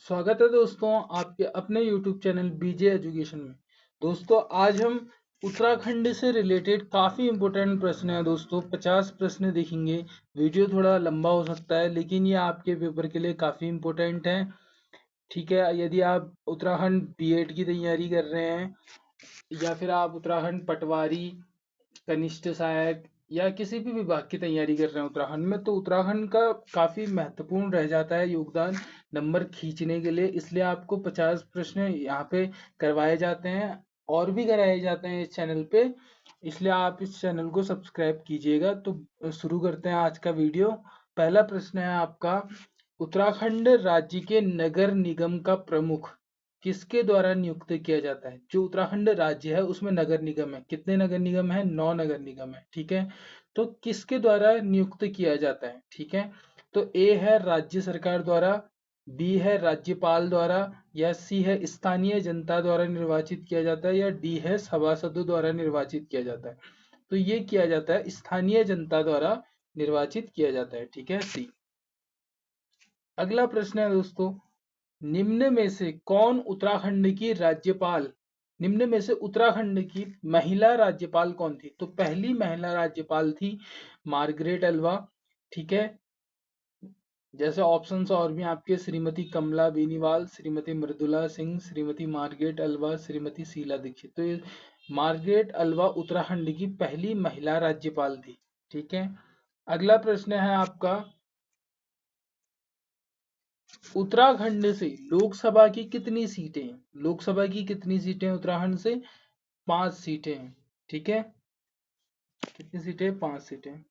स्वागत है दोस्तों आपके अपने YouTube चैनल बीजे एजुकेशन में। दोस्तों आज हम उत्तराखंड से रिलेटेड काफ़ी इंपॉर्टेंट प्रश्न हैं दोस्तों। 50 प्रश्न देखेंगे। वीडियो थोड़ा लंबा हो सकता है लेकिन ये आपके पेपर के लिए काफ़ी इंपॉर्टेंट है। ठीक है, यदि आप उत्तराखंड बीएड की तैयारी कर रहे हैं या फिर आप उत्तराखंड पटवारी, कनिष्ठ सहायक या किसी भी विभाग की तैयारी कर रहे हैं उत्तराखंड में, तो उत्तराखंड का काफी महत्वपूर्ण रह जाता है योगदान नंबर खींचने के लिए। इसलिए आपको 50 प्रश्न यहाँ पे करवाए जाते हैं और भी कराए जाते हैं इस चैनल पे। इसलिए आप इस चैनल को सब्सक्राइब कीजिएगा। तो शुरू करते हैं आज का वीडियो। पहला प्रश्न है आपका, उत्तराखंड राज्य के नगर निगम का प्रमुख किसके द्वारा नियुक्त किया जाता है? जो उत्तराखंड राज्य है उसमें नगर निगम है। कितने नगर निगम है? 9 नगर निगम है। ठीक है, तो किसके द्वारा नियुक्त किया जाता है? ठीक है, तो ए है राज्य सरकार द्वारा, बी है राज्यपाल द्वारा, या सी है स्थानीय जनता द्वारा निर्वाचित किया जाता है, या डी है सभासदों द्वारा निर्वाचित किया जाता है। तो ये किया जाता है स्थानीय जनता द्वारा निर्वाचित किया जाता है। ठीक है, सी। अगला प्रश्न है दोस्तों, निम्न में से कौन उत्तराखंड की राज्यपाल, निम्न में से उत्तराखंड की महिला राज्यपाल कौन थी? तो पहली महिला राज्यपाल थी मार्गरेट अल्वा। ठीक है, जैसे ऑप्शंस और भी आपके श्रीमती कमला बेनीवाल, श्रीमती मृदुला सिंह, श्रीमती मार्गरेट अल्वा, श्रीमती शीला दीक्षित। तो ये मार्गरेट अल्वा उत्तराखंड की पहली महिला राज्यपाल थी। ठीक है, अगला प्रश्न है आपका, उत्तराखंड से लोकसभा की कितनी सीटें हैं? लोकसभा की कितनी सीटें उत्तराखंड से? 5 सीटें हैं। ठीक है, कितनी सीटें? 5 सीटें।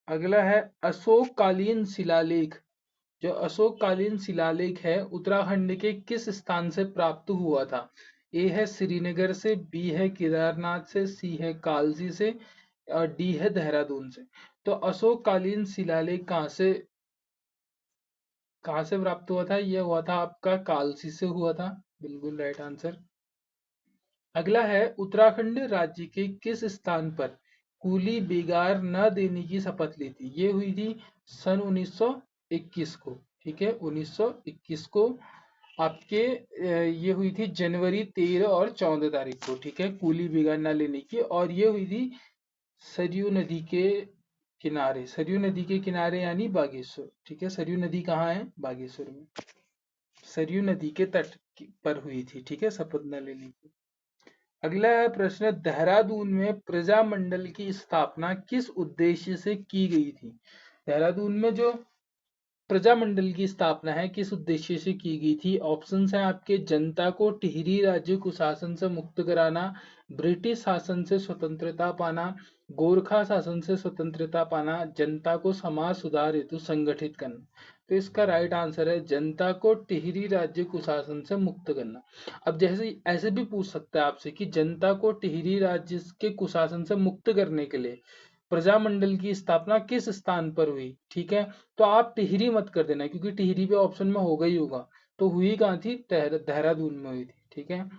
अगला है अशोककालीन शिलालेख। जो अशोककालीन शिलालेख है उत्तराखंड के किस स्थान से प्राप्त हुआ था? ए है श्रीनगर से, बी है केदारनाथ से, सी है कालसी से, और डी है देहरादून से। तो अशोककालीन शिलालेख कहाँ से प्राप्त हुआ था? यह हुआ था आपका कालसी से हुआ था। बिल्कुल राइट आंसर। अगला है, उत्तराखंड राज्य के किस स्थान पर कूली बेगार न देने की शपथ ली थी? ये हुई थी सन 1921 को। ठीक है, 1921 को आपके ये हुई थी जनवरी 13 और 14 तारीख को। ठीक है, कूली बेगार न लेने की, और ये हुई थी सरयू नदी के किनारे। सरयू नदी के किनारे यानी बागेश्वर। ठीक है, सरयू नदी कहाँ है? बागेश्वर में। सरयू नदी के तट पर हुई थी। ठीक है, शपथ न लेने की। अगला है प्रश्न, देहरादून में प्रजामंडल की स्थापना किस उद्देश्य से की गई थी? देहरादून में जो प्रजामंडल की स्थापना है किस उद्देश्य से की गई थी? ऑप्शंस हैं आपके, जनता को टिहरी राज्य कुशासन से मुक्त कराना, ब्रिटिश शासन से स्वतंत्रता पाना, गोरखा शासन से स्वतंत्रता पाना, जनता को समाज सुधार हेतु संगठित करना। तो इसका राइट आंसर है जनता को टिहरी राज्य कुशासन से मुक्त करना। अब जैसे ऐसे भी पूछ सकता है आपसे कि जनता को टिहरी राज्य के कुशासन से मुक्त करने के लिए प्रजामंडल की स्थापना किस स्थान पर हुई? ठीक है, तो आप टिहरी मत कर देना क्योंकि टिहरी पे ऑप्शन में होगा ही होगा। तो हुई कहाँ थी? देहरादून में हुई थी। ठीक है,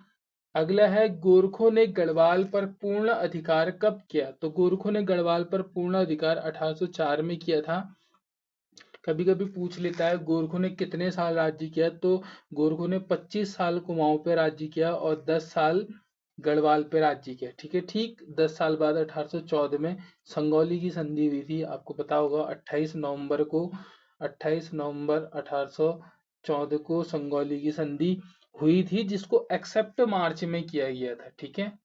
अगला है, गोरखों ने गढ़वाल पर पूर्ण अधिकार कब किया? तो गोरखों ने गढ़वाल पर पूर्ण अधिकार 1804 में किया था। कभी कभी पूछ लेता है गोरखों ने कितने साल राज्य किया, तो गोरखों ने 25 साल कुमाऊं पे राज्य किया और 10 साल गढ़वाल पे राज्य किया। ठीक है, ठीक 10 साल बाद 1814 में संगौली की संधि हुई थी। आपको पता होगा 28 नवंबर 1814 को संगौली की संधि हुई थी, जिसको एक्सेप्ट मार्च में किया गया था। ठीक है,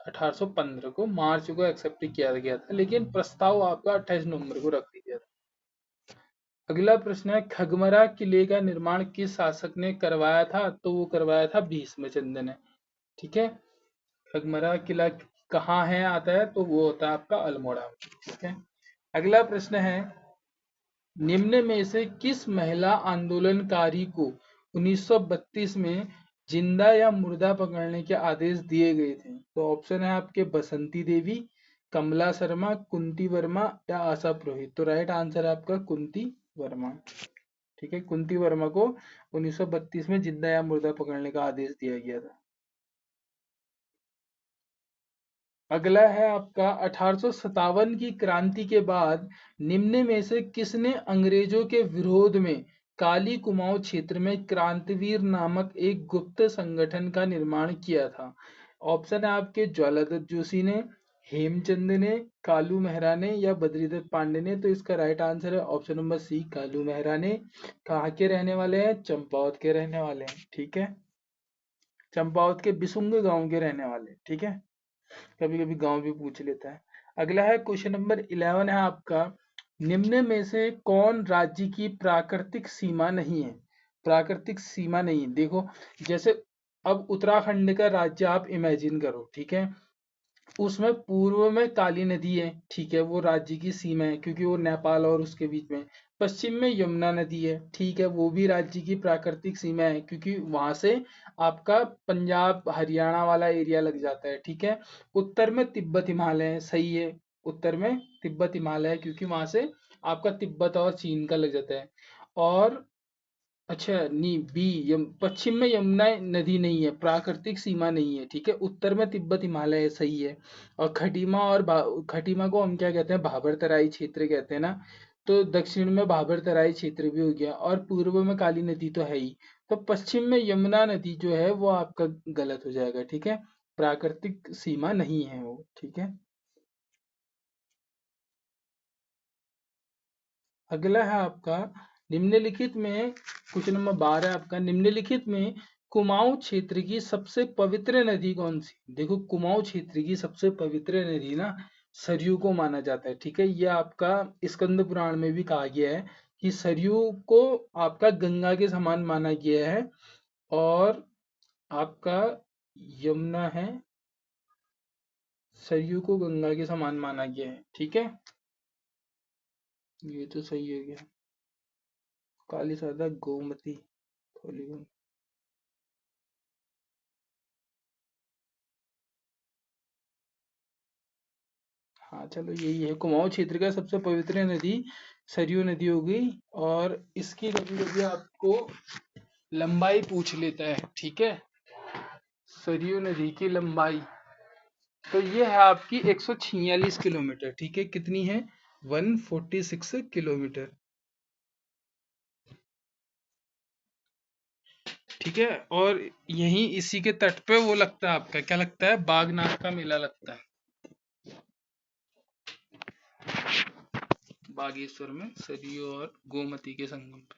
1815 को मार्च को एक्सेप्ट किया गया था, लेकिन प्रस्ताव आपका 28 नवंबर को रख दिया था। अगला प्रश्न है, खगमरा किले का निर्माण किस शासक ने करवाया था? तो वो करवाया था भीष्मचंद्र ने। ठीक है, खगमरा किला कहाँ है आता है? तो वो होता है आपका अल्मोड़ा। ठीक है, अगला प्रश्न है, निम्न में से किस महिला आंदोलनकारी को 1932 में जिंदा या मुर्दा पकड़ने के आदेश दिए गए थे? तो ऑप्शन है आपके, बसंती देवी, कमला शर्मा, कुंती वर्मा, या आशा पुरोहित। तो राइट आंसर है आपका कुंती वर्मा। ठीक है, कुंती वर्मा को 1932 में जिंदा या मुर्दा पकड़ने का आदेश दिया गया था। अगला है आपका, 1857 की क्रांति के बाद निम्न में से किसने अंग्रेजों के विरोध में काली कुमाऊं क्षेत्र में क्रांतिवीर नामक एक गुप्त संगठन का निर्माण किया था? ऑप्शन है आपके ज्वालादत्त जोशी ने, हेमचंद ने, कालू मेहरा ने या बद्रीदत्त पांडे ने। तो इसका राइट आंसर है option number C, Kalu Mehra ने। कहाँ के रहने वाले हैं? चंपावत के रहने वाले हैं। ठीक है, चंपावत के बिसुंग गांव के रहने वाले। ठीक है, कभी कभी गांव भी पूछ लेता है। अगला है क्वेश्चन नंबर 11 है आपका, निम्न में से कौन राज्य की प्राकृतिक सीमा नहीं है? प्राकृतिक सीमा नहीं है, देखो जैसे अब उत्तराखंड का राज्य आप इमेजिन करो, ठीक है, उसमें पूर्व में काली नदी है, ठीक है, वो राज्य की सीमा है क्योंकि वो नेपाल और उसके बीच में। पश्चिम में यमुना नदी है, ठीक है, वो भी राज्य की प्राकृतिक सीमा है क्योंकि वहां से आपका पंजाब हरियाणा वाला एरिया लग जाता है। ठीक है, उत्तर में तिब्बत हिमालय है, सही है, उत्तर में तिब्बत हिमालय है क्योंकि वहां से आपका तिब्बत और चीन का लग जाता है। और अच्छा नी बी पश्चिम में यमुना नदी नहीं है, प्राकृतिक सीमा नहीं है। ठीक है, उत्तर में तिब्बत हिमालय है, सही है। और खटीमा और खटीमा को हम क्या कहते हैं? भाबर तराई क्षेत्र कहते हैं ना। तो दक्षिण में भाबर तराई क्षेत्र भी हो गया और पूर्व में काली नदी तो है ही। तो पश्चिम में यमुना नदी जो है वो आपका गलत हो जाएगा। ठीक है, प्राकृतिक सीमा नहीं है वो। ठीक है, अगला है आपका, निम्नलिखित में क्वेश्चन नंबर 12 है आपका, निम्नलिखित में कुमाऊं क्षेत्र की सबसे पवित्र नदी कौन सी? देखो कुमाऊं क्षेत्र की सबसे पवित्र नदी ना सरयू को माना जाता है। ठीक है, ये आपका स्कंद पुराण में भी कहा गया है कि सरयू को आपका गंगा के समान माना गया है। और आपका यमुना है, सरयू को गंगा के समान माना गया है। ठीक है, ये तो सही हो गया। काली सादा गोमती थोली। हाँ चलो, यही है, कुमाऊं क्षेत्र का सबसे पवित्र नदी सरयू नदी हो गई। और इसकी कभी कभी आपको लंबाई पूछ लेता है। ठीक है, सरयू नदी की लंबाई तो ये है आपकी 146 किलोमीटर। ठीक है, कितनी है? 146 किलोमीटर। ठीक है, और यहीं इसी के तट पे वो लगता है आपका, क्या लगता है? बागनाथ का मेला लगता है बागेश्वर में, सरयू और गोमती के संगम पे।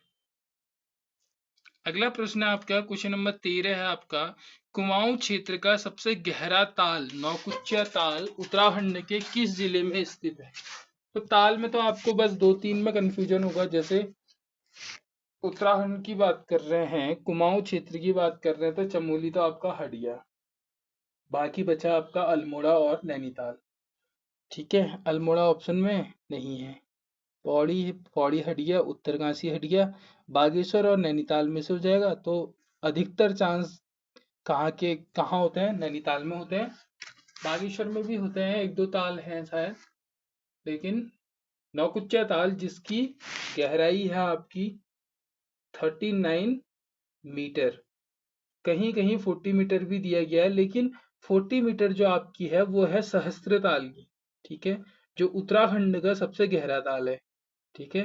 अगला प्रश्न है आपका, क्वेश्चन नंबर 13 है आपका, कुमाऊं क्षेत्र का सबसे गहरा ताल नौकुचिया ताल उत्तराखंड के किस जिले में स्थित है? तो ताल में तो आपको बस दो तीन में कंफ्यूजन होगा, जैसे उत्तराखंड की बात कर रहे हैं, कुमाऊं क्षेत्र की बात कर रहे हैं, तो चमोली तो आपका हट गया, बाकी बचा आपका अल्मोड़ा और नैनीताल। ठीक है, अल्मोड़ा ऑप्शन में नहीं है। पौड़ी पौड़ी हट गया, उत्तरकाशी हट गया, बागेश्वर और नैनीताल में से हो जाएगा। तो अधिकतर चांस कहाँ होते हैं? नैनीताल में होते हैं। बागेश्वर में भी होते हैं, एक दो ताल हैं शायद, लेकिन नौकुचिया ताल जिसकी गहराई है आपकी 39 मीटर, कहीं कहीं 40 मीटर भी दिया गया है, लेकिन 40 मीटर जो आपकी है वो है सहस्त्र ताल की। ठीक है, जो उत्तराखंड का सबसे गहरा ताल है। ठीक है,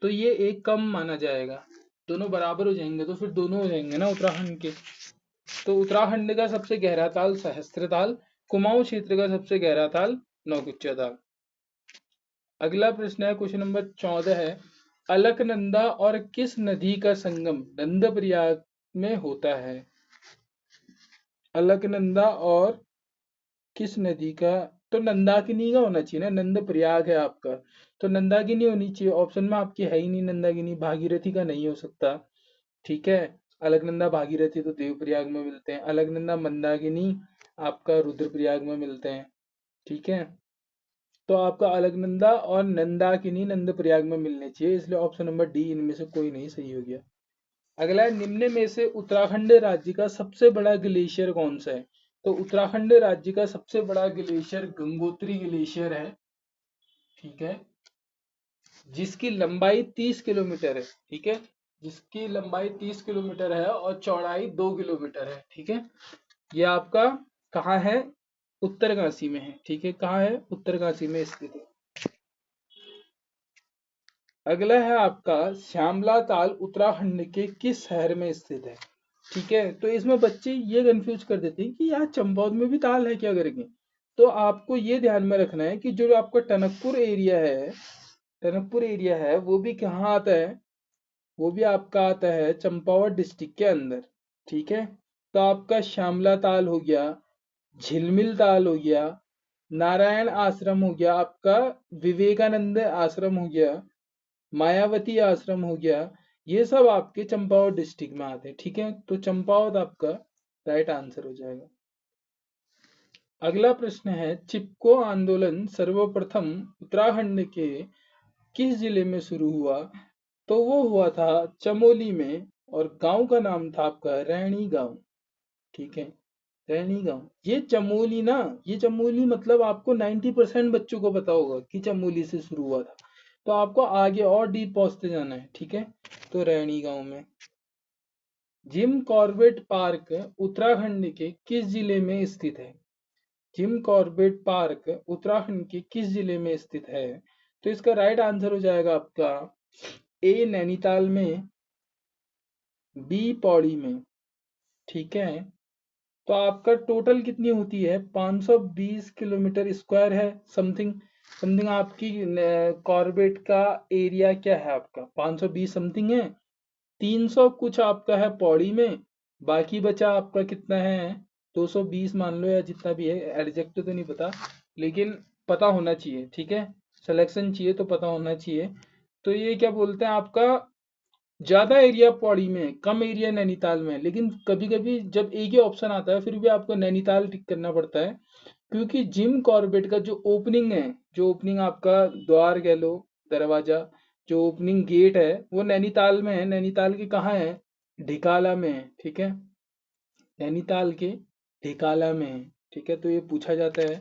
तो ये एक कम माना जाएगा, दोनों बराबर हो जाएंगे तो फिर दोनों हो जाएंगे ना उत्तराखंड के। तो उत्तराखंड का सबसे गहरा ताल सहस्त्र ताल, कुमाऊं क्षेत्र का सबसे गहरा ताल नौकुचिया ताल। अगला प्रश्न है, क्वेश्चन नंबर 14 है, अलकनंदा और किस नदी का संगम नंदप्रयाग में होता है? अलकनंदा और किस नदी का? तो नंदाकिनी का होना चाहिए ना, नंद प्रयाग है आपका, तो नंदाकिनी होनी चाहिए। ऑप्शन में आपकी है ही नहीं नंदाकिनी, भागीरथी का नहीं हो सकता। ठीक है, अलकनंदा भागीरथी तो देवप्रयाग में मिलते हैं, अलकनंदा मंदाकिनी आपका रुद्रप्रयाग में मिलते हैं। ठीक है, तो आपका अलकनंदा और नंदाकिनी नंद प्रयाग में मिलने चाहिए, इसलिए ऑप्शन नंबर डी इनमें से कोई नहीं सही हो गया। अगला है, निम्न में से उत्तराखंड राज्य का सबसे बड़ा ग्लेशियर कौन सा है? तो उत्तराखंड राज्य का सबसे बड़ा ग्लेशियर गंगोत्री ग्लेशियर है। ठीक है, जिसकी लंबाई 30 किलोमीटर है। ठीक है, जिसकी लंबाई 30 किलोमीटर है और चौड़ाई 2 किलोमीटर है। ठीक है, ये आपका कहाँ है? उत्तरकाशी में है। ठीक है, कहाँ है? उत्तरकाशी में स्थित है। अगला है आपका श्यामला ताल उत्तराखंड के किस शहर में स्थित है। ठीक है, तो इसमें बच्चे ये कंफ्यूज कर देते हैं कि यार चंपावत में भी ताल है क्या करके। तो आपको ये ध्यान में रखना है कि जो आपका टनकपुर एरिया है वो भी कहाँ आता है, वो भी आपका आता है चंपावत डिस्ट्रिक्ट के अंदर। ठीक है, तो आपका श्यामला ताल हो गया, झिलमिल ताल हो गया, नारायण आश्रम हो गया, आपका विवेकानंद आश्रम हो गया, मायावती आश्रम हो गया, ये सब आपके चंपावत डिस्ट्रिक्ट में आते हैं। ठीक है, तो चंपावत आपका राइट आंसर हो जाएगा। अगला प्रश्न है, चिपको आंदोलन सर्वप्रथम उत्तराखंड के किस जिले में शुरू हुआ। तो वो हुआ था चमोली में, और गांव का नाम था आपका रैणी गांव। ठीक है, रैणी गांव। ये चमोली मतलब आपको 90% बच्चों को पता होगा कि चमोली से शुरू हुआ था, तो आपको आगे और डीप पहुंचते जाना है। ठीक है, तो रैणी गांव में। जिम कॉर्बेट पार्क उत्तराखंड के किस जिले में स्थित है। जिम कॉर्बेट पार्क उत्तराखंड के किस जिले में स्थित है। तो इसका राइट आंसर हो जाएगा आपका ए नैनीताल में, बी पौड़ी में। ठीक है, तो आपका टोटल कितनी होती है, 520 किलोमीटर स्क्वायर है समथिंग। समथिंग आपकी कॉर्बेट का एरिया क्या है आपका 520 समथिंग है। 300 कुछ आपका है पौड़ी में, बाकी बचा आपका कितना है 220 मान लो, या जितना भी है, एग्जैक्ट तो नहीं पता, लेकिन पता होना चाहिए। ठीक है, सिलेक्शन चाहिए तो पता होना चाहिए। तो ये क्या बोलते हैं आपका, ज्यादा एरिया पौड़ी में, कम एरिया नैनीताल में। लेकिन कभी कभी जब एक ही ऑप्शन आता है फिर भी आपको नैनीताल टिक करना पड़ता है, क्योंकि जिम कॉर्बेट का जो ओपनिंग है, जो ओपनिंग आपका द्वार कह लो, दरवाजा, जो ओपनिंग गेट है वो नैनीताल में है। नैनीताल के कहाँ है, ढिकाला में है। ठीक है, नैनीताल के ढिकाला में है। ठीक है, तो ये पूछा जाता है,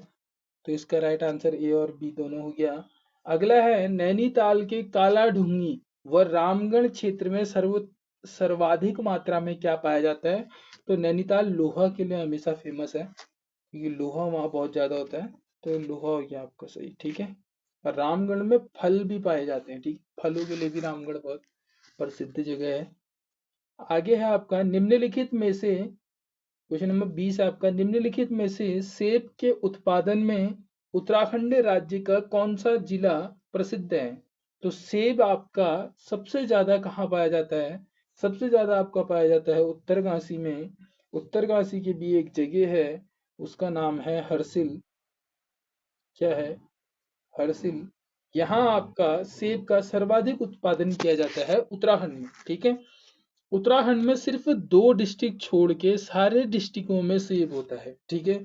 तो इसका राइट आंसर ए और बी दोनों हो गया। अगला है, नैनीताल के काला ढूंगी व रामगढ़ क्षेत्र में सर्वाधिक मात्रा में क्या पाया जाता है। तो नैनीताल लोहा के लिए हमेशा फेमस है, क्योंकि लोहा वहाँ बहुत ज्यादा होता है, तो लोहा हो गया आपका सही। ठीक है, और रामगढ़ में फल भी पाए जाते हैं। ठीक, फलों के लिए भी रामगढ़ बहुत प्रसिद्ध जगह है। आगे है आपका, निम्नलिखित में से क्वेश्चन नंबर 20 है आपका, निम्नलिखित में से सेब के उत्पादन में उत्तराखंड राज्य का कौन सा जिला प्रसिद्ध है। तो सेब आपका सबसे ज्यादा कहाँ पाया जाता है, सबसे ज्यादा आपका पाया जाता है उत्तरकाशी में। उत्तरकाशी की भी एक जगह है, उसका नाम है हरसिल। क्या है, हरसिल। यहाँ आपका सेब का सर्वाधिक उत्पादन किया जाता है उत्तराखंड में। ठीक है, उत्तराखंड में सिर्फ 2 डिस्ट्रिक्ट छोड़ के सारे डिस्ट्रिक्टों में सेब होता है। ठीक है,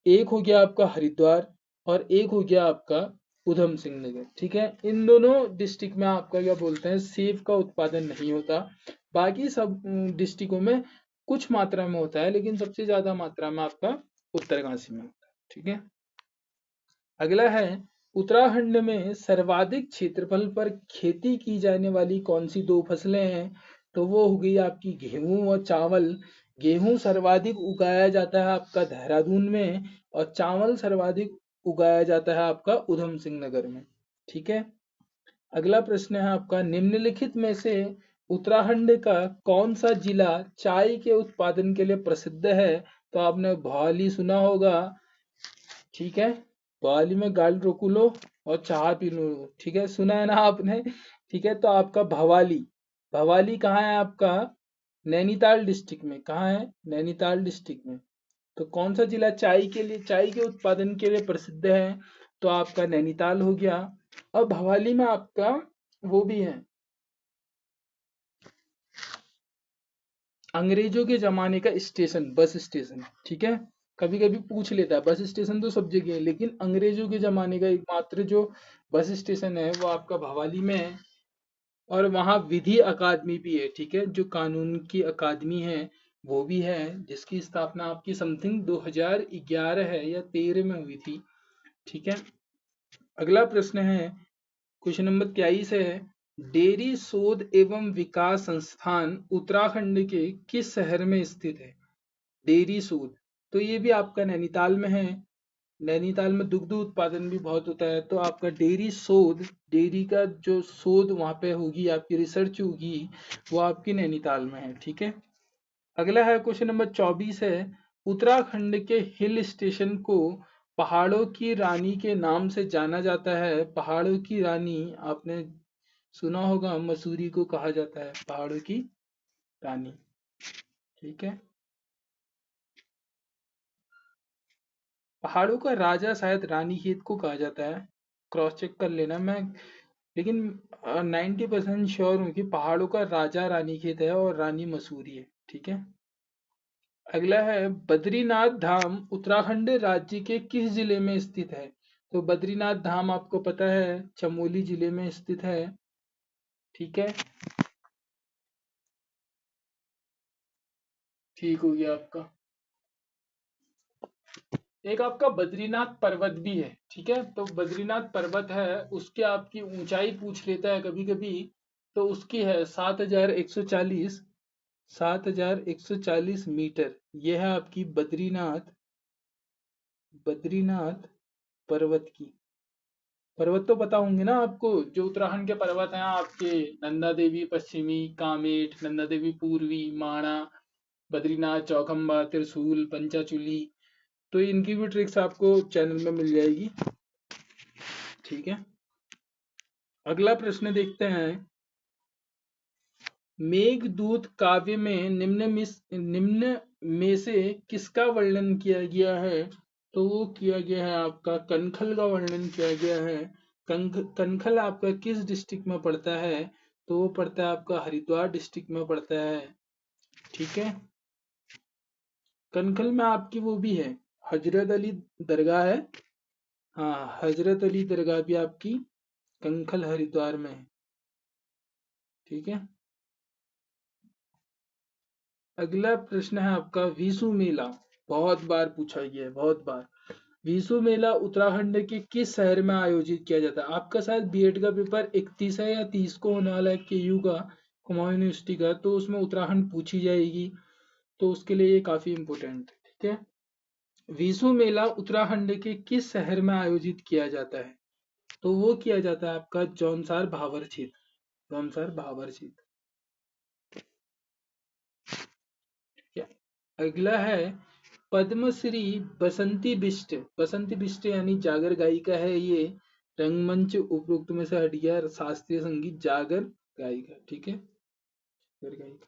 एक हो गया आपका हरिद्वार, और एक हो गया आपका उधम सिंह नगर। ठीक है, इन दोनों डिस्ट्रिक्ट में आपका क्या बोलते हैं, सेब का उत्पादन नहीं होता। बाकी सब डिस्ट्रिक्टों में कुछ मात्रा में होता है, लेकिन सबसे ज्यादा मात्रा में आपका उत्तरकाशी में होता है। ठीक है, अगला है, उत्तराखंड में सर्वाधिक क्षेत्रफल पर खेती की जाने वाली कौन सी 2 फसलें हैं। तो वो हो गई आपकी गेहूं और चावल। गेहूं सर्वाधिक उगाया जाता है आपका देहरादून में, और चावल सर्वाधिक उगाया जाता है आपका उधम सिंह नगर में। ठीक है, अगला प्रश्न है आपका, निम्नलिखित में से उत्तराखंड का कौन सा जिला चाय के उत्पादन के लिए प्रसिद्ध है। तो आपने भवाली सुना होगा। ठीक है, भवाली में गाड़ी रोक लो और चाय पी लो। ठीक है, सुना है ना आपने। ठीक है, तो आपका भवाली, भवाली कहाँ है आपका, नैनीताल डिस्ट्रिक्ट में। कहाँ है, नैनीताल डिस्ट्रिक्ट में। तो कौन सा जिला चाय के लिए, चाय के उत्पादन के लिए प्रसिद्ध है। तो आपका नैनीताल हो गया। और भवाली में आपका वो भी है, अंग्रेजों के जमाने का स्टेशन, बस स्टेशन। ठीक है, कभी कभी पूछ लेता है, बस स्टेशन तो सब जगह है, लेकिन अंग्रेजों के जमाने का एकमात्र जो बस स्टेशन है वो आपका भवाली में है। और वहाँ विधि अकादमी भी है। ठीक है, जो कानून की अकादमी है वो भी है, जिसकी स्थापना आपकी समथिंग 2011 है या 13 में हुई थी। ठीक है, अगला प्रश्न है, क्वेश्चन नंबर 23 है, डेयरी शोध एवं विकास संस्थान उत्तराखंड के किस शहर में स्थित है। डेयरी शोध, तो ये भी आपका नैनीताल में है। नैनीताल में दुग्ध उत्पादन भी बहुत होता है, तो आपका डेयरी शोध, डेयरी का जो शोध वहां पे होगी, आपकी रिसर्च होगी, वो आपकी नैनीताल में है। ठीक है। अगला है क्वेश्चन नंबर 24 है, उत्तराखंड के हिल स्टेशन को पहाड़ों की रानी के नाम से जाना जाता है। पहाड़ों की रानी आपने सुना होगा, मसूरी को कहा जाता है पहाड़ों की रानी। ठीक है। पहाड़ों का राजा शायद रानीखेत को कहा जाता है, क्रॉस चेक कर लेना। मैं लेकिन 90% श्योर हूँ कि पहाड़ों का राजा रानीखेत है और रानी मसूरी है। ठीक है। अगला है, बद्रीनाथ धाम उत्तराखंड राज्य के किस जिले में स्थित है? तो बद्रीनाथ धाम आपको पता है चमोली जिले में स्थित है। ठीक है। ठीक हो गया आपका। एक आपका बद्रीनाथ पर्वत भी है। ठीक है। तो बद्रीनाथ पर्वत है, उसके आपकी ऊंचाई पूछ लेता है कभी कभी, तो उसकी है 7,140, 7,140 मीटर। यह है आपकी बद्रीनाथ, बद्रीनाथ पर्वत की। पर्वत तो पता होंगे ना आपको, जो उत्तराखंड के पर्वत हैं आपके, नंदा देवी पश्चिमी, कामेट, नंदा देवी पूर्वी, माणा, बद्रीनाथ, चौखंबा, त्रिशूल, पंचाचूली। तो इनकी भी ट्रिक्स आपको चैनल में मिल जाएगी। ठीक है। अगला प्रश्न देखते हैं, मेघदूत काव्य में निम्न में से किसका वर्णन किया गया है? तो वो किया गया है आपका कनखल का वर्णन किया गया है। कनखल आपका किस डिस्ट्रिक्ट में पड़ता है? तो वो पड़ता है आपका हरिद्वार डिस्ट्रिक्ट में पड़ता है। ठीक है। कनखल में आपकी वो भी है, हजरत अली दरगाह है। हाँ, हजरत अली दरगाह भी आपकी कनखल हरिद्वार में है। ठीक है। अगला प्रश्न है आपका, विसु मेला। बहुत बार पूछा गया है, बहुत बार। विसु मेला उत्तराखंड के किस शहर में आयोजित किया जाता है? आपका शायद बीएड का पेपर 31 है या 30 को होने वाला है, केयू का, कुमाऊं यूनिवर्सिटी का, तो उसमें उत्तराखंड पूछी जाएगी, तो उसके लिए ये काफी इंपॉर्टेंट है। ठीक है। विसु मेला उत्तराखंड के किस शहर में आयोजित किया जाता है? तो वो किया जाता है आपका जौनसार भावर क्षेत्र, जौनसार भावर क्षेत्र। ठीक है। अगला है, पद्मश्री बसंती बिष्ट, बसंती बिष्ट यानी जागर गायिका है ये। रंगमंच उपरोक्त में से हट गया, शास्त्रीय संगीत जागर गायिका। ठीक है, जागर गायिका।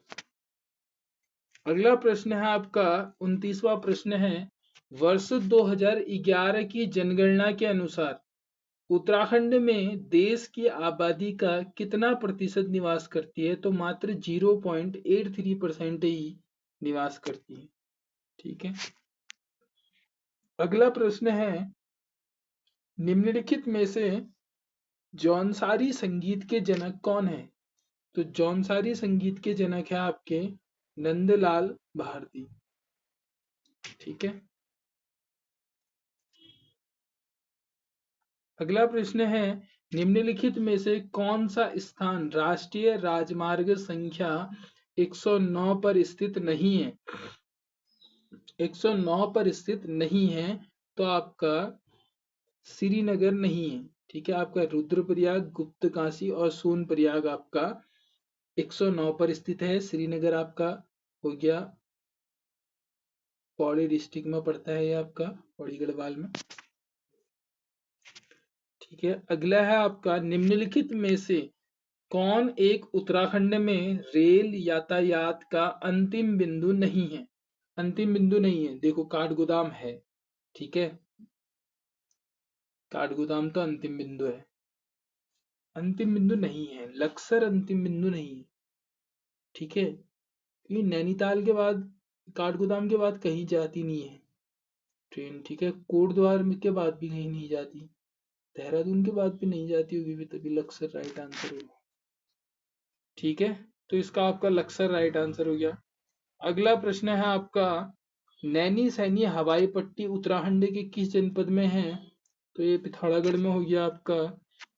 अगला प्रश्न है आपका 29वां प्रश्न है, वर्ष 2011 की जनगणना के अनुसार उत्तराखंड में देश की आबादी का कितना प्रतिशत निवास करती है? तो मात्र 0.83% ही निवास करती है। ठीक है। अगला प्रश्न है, निम्नलिखित में से जौनसारी संगीत के जनक कौन है? तो जौनसारी संगीत के जनक है आपके नंदलाल भारती। ठीक है। अगला प्रश्न है, निम्नलिखित में से कौन सा स्थान राष्ट्रीय राजमार्ग संख्या 109 पर स्थित नहीं है? 109 पर स्थित नहीं है, तो आपका श्रीनगर नहीं है। ठीक है। आपका रुद्रप्रयाग, गुप्तकाशी और सोनप्रयाग आपका 109 पर स्थित है। श्रीनगर आपका हो गया पौड़ी डिस्ट्रिक्ट में पड़ता है, ये आपका पौड़ी गढ़वाल में। ठीक है। अगला है आपका, निम्नलिखित में से कौन एक उत्तराखंड में रेल यातायात का अंतिम बिंदु नहीं है? अंतिम बिंदु नहीं है, देखो काठगोदाम है। ठीक है। काठगोदाम तो अंतिम बिंदु है, अंतिम बिंदु नहीं है। लक्सर अंतिम बिंदु नहीं है। ठीक है। क्योंकि नैनीताल के बाद, काठगोदाम के बाद कहीं जाती नहीं है ट्रेन। ठीक है। कोटद्वार के बाद भी कहीं नहीं जाती, देहरादून के बाद भी नहीं जाती होगी भी, तभी लक्सर राइट आंसर होगा। ठीक है। तो इसका आपका लक्सर राइट आंसर हो गया। अगला प्रश्न है आपका, नैनी सैनी हवाई पट्टी उत्तराखंड के किस जनपद में है? तो ये पिथौरागढ़ में हो गया आपका।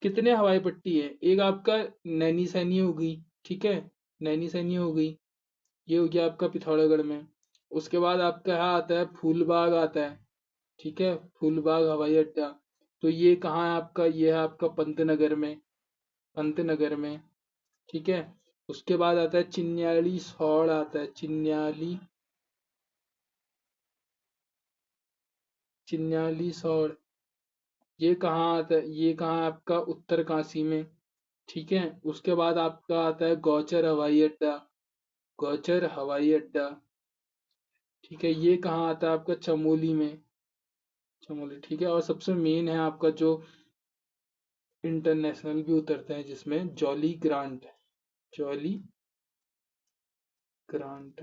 कितने हवाई पट्टी है? एक आपका नैनी सैनी हो गई। ठीक है, नैनी सैनी हो गई, ये हो गया आपका पिथौरागढ़ में। उसके बाद आपका यहाँ आता है फूलबाग आता है। ठीक है, फूलबाग हवाई अड्डा। तो ये कहाँ है आपका, ये है आपका पंतनगर में, पंतनगर में। ठीक है, उसके बाद आता है चिन्याली सौड़, आता है चिन्याली, चिन्याली सौड़। ये कहाँ आता है, ये कहाँ है आपका उत्तरकाशी में। ठीक है, उसके बाद आपका आता है गौचर हवाई अड्डा, गौचर हवाई अड्डा। ठीक है, ये कहाँ आता है आपका चमोली में, चमोली। ठीक है, और सबसे मेन है आपका जो इंटरनेशनल भी उतरते हैं जिसमें jolly grant, jolly grant,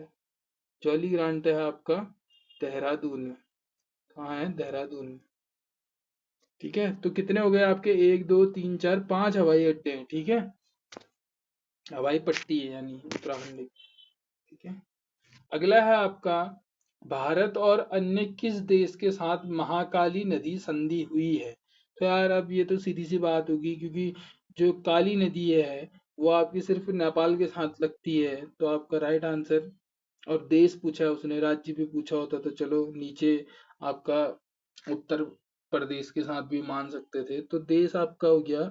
jolly grant है आपका देहरादून में। कहाँ है, देहरादून में। ठीक है, तो कितने हो गए आपके, एक दो तीन चार पांच हवाई अड्डे हैं। ठीक है, हवाई पट्टी है यानी उत्तराखंड की। ठीक है, अगला है आपका, भारत और अन्य किस देश के साथ महाकाली नदी संधि हुई है। तो यार अब ये तो सीधी सी बात होगी, क्योंकि जो काली नदी है वो आपकी सिर्फ नेपाल के साथ लगती है, तो आपका राइट आंसर। और देश पूछा है उसने, राज्य भी पूछा होता तो चलो नीचे आपका उत्तर प्रदेश के साथ भी मान सकते थे। तो देश आपका हो गया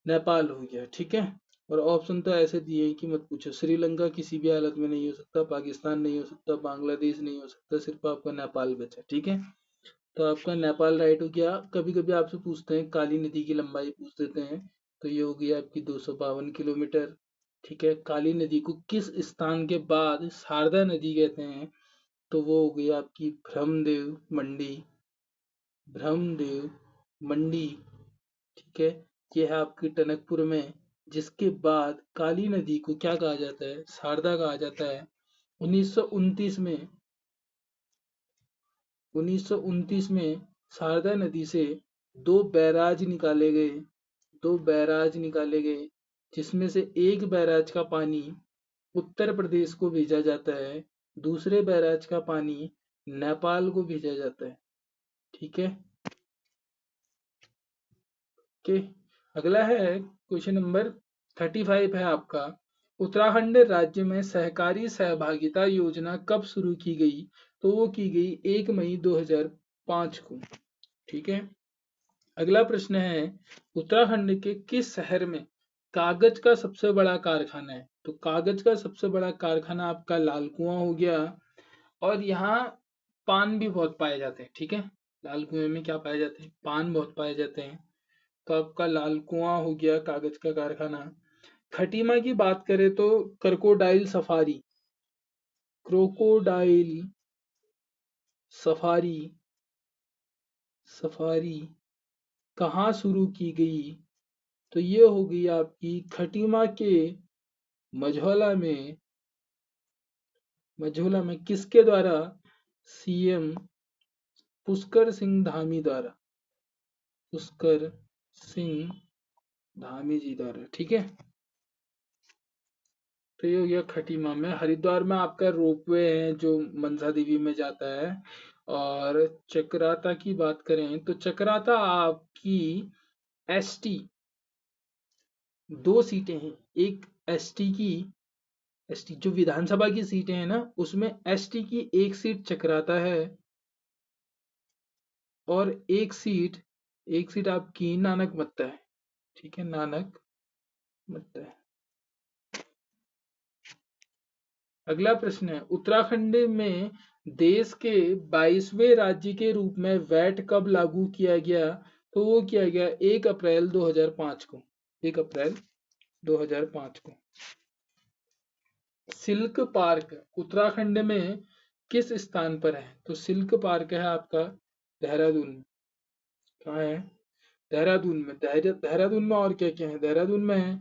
नेपाल हो गया। ठीक है, और ऑप्शन तो ऐसे दिए हैं कि मत पूछो। श्रीलंका किसी भी हालत में नहीं हो सकता, पाकिस्तान नहीं हो सकता, बांग्लादेश नहीं हो सकता, सिर्फ आपका नेपाल बचा। ठीक है, तो आपका नेपाल राइट हो गया। कभी कभी आपसे पूछते हैं काली नदी की लंबाई पूछ देते हैं, तो ये हो गई आपकी 252 किलोमीटर। ठीक है, काली नदी को किस स्थान के बाद शारदा नदी कहते हैं, तो वो हो गई आपकी ब्रह्मदेव मंडी, ब्रह्मदेव मंडी। ठीक है, ये है आपकी टनकपुर में। जिसके बाद काली नदी को क्या कहा जाता है, शारदा कहा जाता है। 1929 में, 1929 में शारदा नदी से दो बैराज निकाले गए, दो बैराज निकाले गए, जिसमें से एक बैराज का पानी उत्तर प्रदेश को भेजा जाता है, दूसरे बैराज का पानी नेपाल को भेजा जाता है। ठीक है, ओके। अगला है क्वेश्चन नंबर 35 है आपका, उत्तराखंड राज्य में सहकारी सहभागिता योजना कब शुरू की गई। तो वो की गई 1 मई 2005 को। ठीक है, अगला प्रश्न है, उत्तराखंड के किस शहर में कागज का सबसे बड़ा कारखाना है। तो कागज का सबसे बड़ा कारखाना आपका लाल कुआं हो गया। और यहाँ पान भी बहुत पाए जाते हैं। ठीक है, लाल कुएं में क्या पाए जाते हैं, पान बहुत पाए जाते हैं। तो आपका लाल कुआं हो गया कागज का कारखाना। खटीमा की बात करें तो crocodile safari, crocodile safari, safari कहाँ शुरू की गई। तो ये हो गई आपकी खटीमा के मझौला में, मझौला में किसके द्वारा, सीएम पुष्कर सिंह धामी द्वारा, पुष्कर सिंह धामी जी द्वारा। ठीक है, तो ये हो गया खटीमा में। हरिद्वार में आपका रोपवे है जो मनसा देवी में जाता है। और चक्राता की बात करें तो चक्राता आपकी एसटी, दो सीटें हैं। एक एसटी की, एसटी जो विधानसभा की सीटें हैं ना, उसमें एसटी की एक सीट चक्राता है, और एक सीट आपकी नानक मत्ता है। ठीक है, नानक मत्ता है। अगला प्रश्न है, उत्तराखंड में देश के 22वें राज्य के रूप में वैट कब लागू किया गया। तो वो किया गया 1 अप्रैल 2005 को, 1 अप्रैल 2005 को। सिल्क पार्क उत्तराखंड में किस स्थान पर है। तो सिल्क पार्क है आपका देहरादून में। कहाँ है, देहरादून में। देहरादून में और क्या क्या है, देहरादून में है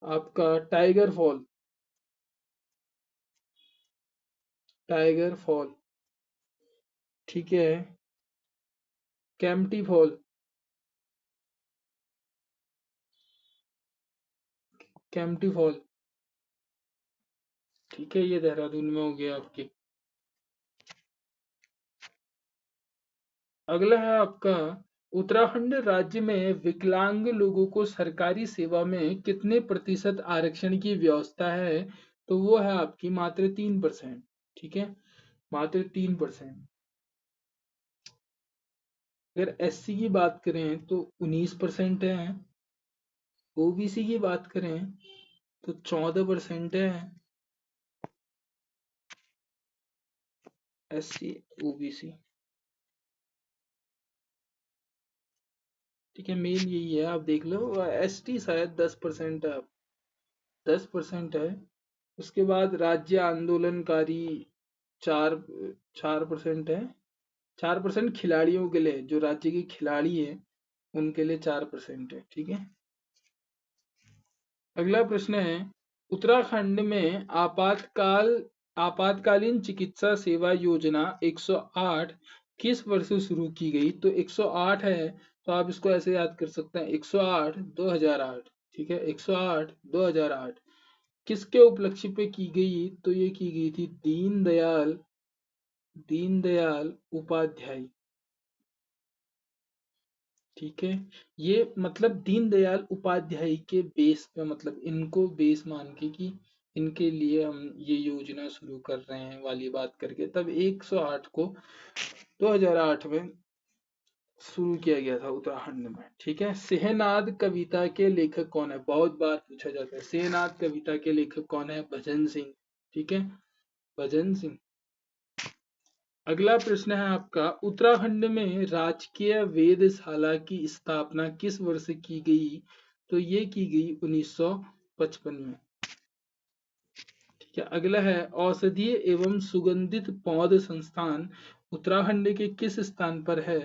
आपका टाइगर फॉल, टाइगर फॉल। ठीक है, कैंपटी फॉल, कैंपटी फॉल। ठीक है, ये देहरादून में हो गया आपके। अगला है आपका, उत्तराखंड राज्य में विकलांग लोगों को सरकारी सेवा में कितने प्रतिशत आरक्षण की व्यवस्था है। तो वो है आपकी मात्र 3%। ठीक है, मात्र 3%। अगर एससी की बात करें तो 19% है, ओबीसी की बात करें तो 14% है। एससी, ओबीसी, ठीक है, मेन यही है, आप देख लो। एसटी शायद 10% है, 10% है। उसके बाद राज्य आंदोलनकारी 4 4% है। 4% खिलाड़ियों के लिए, जो राज्य के खिलाड़ी हैं उनके लिए 4% है, ठीक है। अगला प्रश्न है, उत्तराखंड में आपातकालीन चिकित्सा सेवा योजना 108 किस वर्ष शुरू की गई? तो 108 है, तो आप इसको ऐसे याद कर सकते हैं, 108 2008, ठीक है, 108 2008। किसके उपलक्ष्य पे की गई? तो ये की गई थी दीनदयाल उपाध्याय, ठीक है। ये मतलब दीनदयाल उपाध्याय के बेस पे, मतलब इनको बेस मान के कि इनके लिए हम ये योजना शुरू कर रहे हैं वाली बात करके तब 108 को 2008 में शुरू किया गया था उत्तराखंड में, ठीक है। सेहनाद कविता के लेखक कौन है? बहुत बार पूछा जाता है, सेहनाद कविता के लेखक कौन है? भजन सिंह, ठीक है, भजन सिंह। अगला प्रश्न है आपका, उत्तराखंड में राजकीय वेधशाला की स्थापना किस वर्ष की गई? तो ये की गई 1955 में, ठीक है। अगला है, औषधीय एवं सुगंधित पौध संस्थान उत्तराखंड के किस स्थान पर है?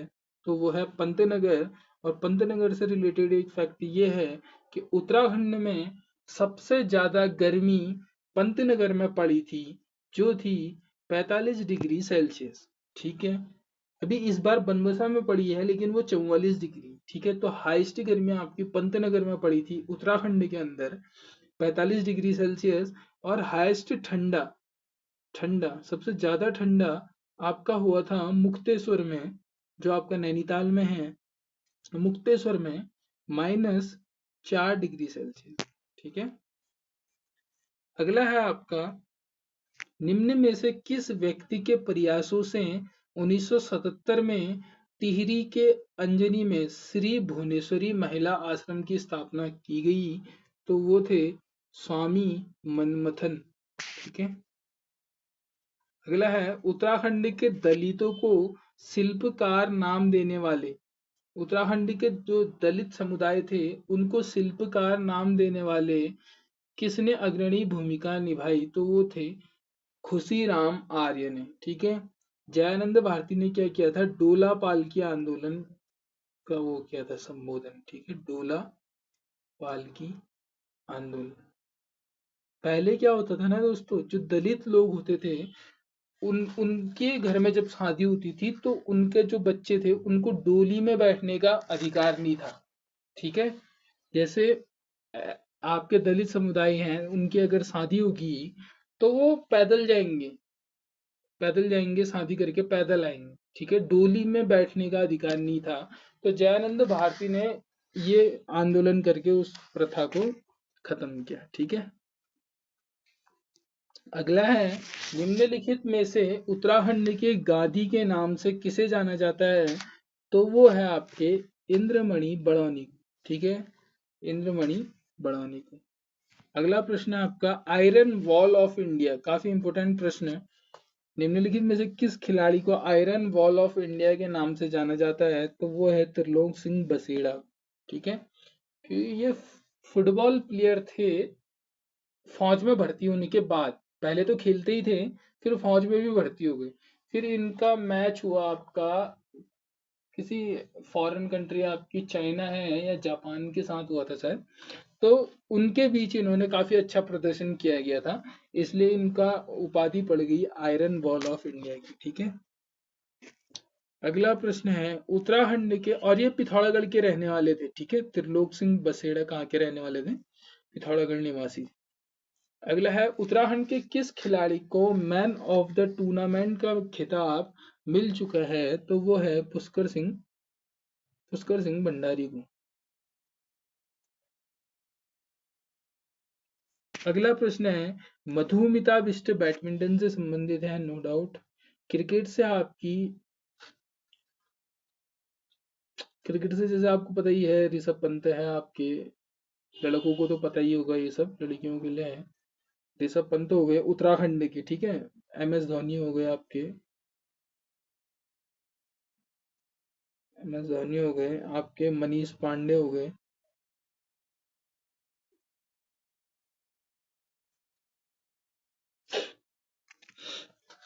तो वो है पंतनगर। और पंतनगर से रिलेटेड एक फैक्ट ये है कि उत्तराखंड में सबसे ज्यादा गर्मी पंतनगर में पड़ी थी, जो थी 45 डिग्री सेल्सियस, ठीक है। अभी इस बार बनबसा में पड़ी है लेकिन वो 44 डिग्री, ठीक है। तो हाईएस्ट गर्मी आपकी पंतनगर में पड़ी थी उत्तराखंड के अंदर, 45 डिग्री सेल्सियस। और हाईएस्ट ठंडा, ठंडा सबसे ज्यादा ठंडा आपका हुआ था मुक्तेश्वर में, जो आपका नैनीताल में है, मुक्तेश्वर में -4 डिग्री सेल्सियस, ठीक है। अगला है आपका, निम्न में से किस व्यक्ति के प्रयासों से 1977 में टिहरी के अंजनी में श्री भुवनेश्वरी महिला आश्रम की स्थापना की गई? तो वो थे स्वामी मनमथन, ठीक है। अगला है, उत्तराखंड के दलितों को शिल्पकार नाम देने वाले, उत्तराखंड के जो दलित समुदाय थे उनको शिल्पकार नाम देने वाले किसने अग्रणी भूमिका निभाई? तो वो थे खुशीराम आर्य ने, ठीक है। जयानंद भारती ने क्या किया था? डोला पालकी आंदोलन का वो किया था संबोधन, ठीक है, डोला पालकी आंदोलन। पहले क्या होता था ना दोस्तों, जो दलित लोग होते थे उनके घर में जब शादी होती थी तो उनके जो बच्चे थे उनको डोली में बैठने का अधिकार नहीं था, ठीक है। जैसे आपके दलित समुदाय हैं, उनकी अगर शादी होगी तो वो पैदल जाएंगे, पैदल जाएंगे, शादी करके पैदल आएंगे, ठीक है। डोली में बैठने का अधिकार नहीं था। तो जयानंद भारती ने ये आंदोलन करके उस प्रथा को खत्म किया, ठीक है। अगला है, निम्नलिखित में से उत्तराखंड के गांधी के नाम से किसे जाना जाता है? तो वो है आपके इंद्रमणि बड़ौनी, ठीक है, इंद्रमणि बड़ौनी को। अगला प्रश्न है आपका, आयरन वॉल ऑफ इंडिया, काफी इंपोर्टेंट प्रश्न है। निम्नलिखित में से किस खिलाड़ी को आयरन वॉल ऑफ इंडिया के नाम से जाना जाता है? तो वो है त्रिलोक सिंह बसेड़ा, ठीक है। ये फुटबॉल प्लेयर थे, फौज में भर्ती होने के बाद, पहले तो खेलते ही थे, फिर फौज में भी भर्ती हो गए। फिर इनका मैच हुआ आपका किसी फॉरेन कंट्री, आपकी चाइना है या जापान के साथ हुआ था शायद, तो उनके बीच इन्होंने काफी अच्छा प्रदर्शन किया गया था, इसलिए इनका उपाधि पड़ गई आयरन बॉल ऑफ इंडिया की, ठीक है। अगला प्रश्न है, उत्तराखंड के, और ये पिथौरागढ़ के रहने वाले थे, ठीक है, त्रिलोक सिंह बसेड़ा कहाँ के रहने वाले थे? पिथौरागढ़ निवासी। अगला है, उत्तराखंड के किस खिलाड़ी को मैन ऑफ द टूर्नामेंट का खिताब मिल चुका है? तो वो है पुष्कर सिंह भंडारी को। अगला प्रश्न है, मधुमिता बिष्ट बैडमिंटन से संबंधित है, नो डाउट। क्रिकेट से आपकी क्रिकेट से जैसे आपको पता ही है, ऋषभ पंत है आपके, लड़कों को तो पता ही होगा, ये सब लड़कियों के लिए है। ऋषभ पंत हो गए उत्तराखंड के, ठीक है। MS धोनी हो गए आपके, MS धोनी हो गए आपके, मनीष पांडे हो गए।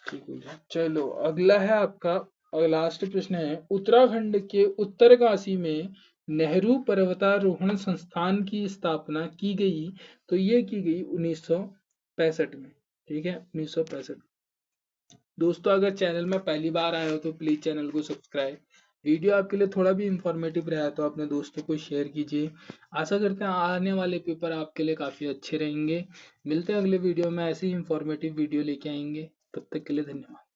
ठीक हो गया। चलो अगला है आपका, और लास्ट प्रश्न है, उत्तराखंड के उत्तरकाशी में नेहरू पर्वतारोहण संस्थान की स्थापना की गई, तो ये की गई 1965 में, ठीक है, 1965। दोस्तों अगर चैनल में पहली बार आए हो तो प्लीज चैनल को सब्सक्राइब, वीडियो आपके लिए थोड़ा भी इंफॉर्मेटिव रहा तो अपने दोस्तों को शेयर कीजिए। आशा करते हैं आने वाले पेपर आपके लिए काफी अच्छे रहेंगे। मिलते हैं अगले वीडियो में, ऐसे ही इंफॉर्मेटिव वीडियो लेके आएंगे। तब तक के लिए धन्यवाद।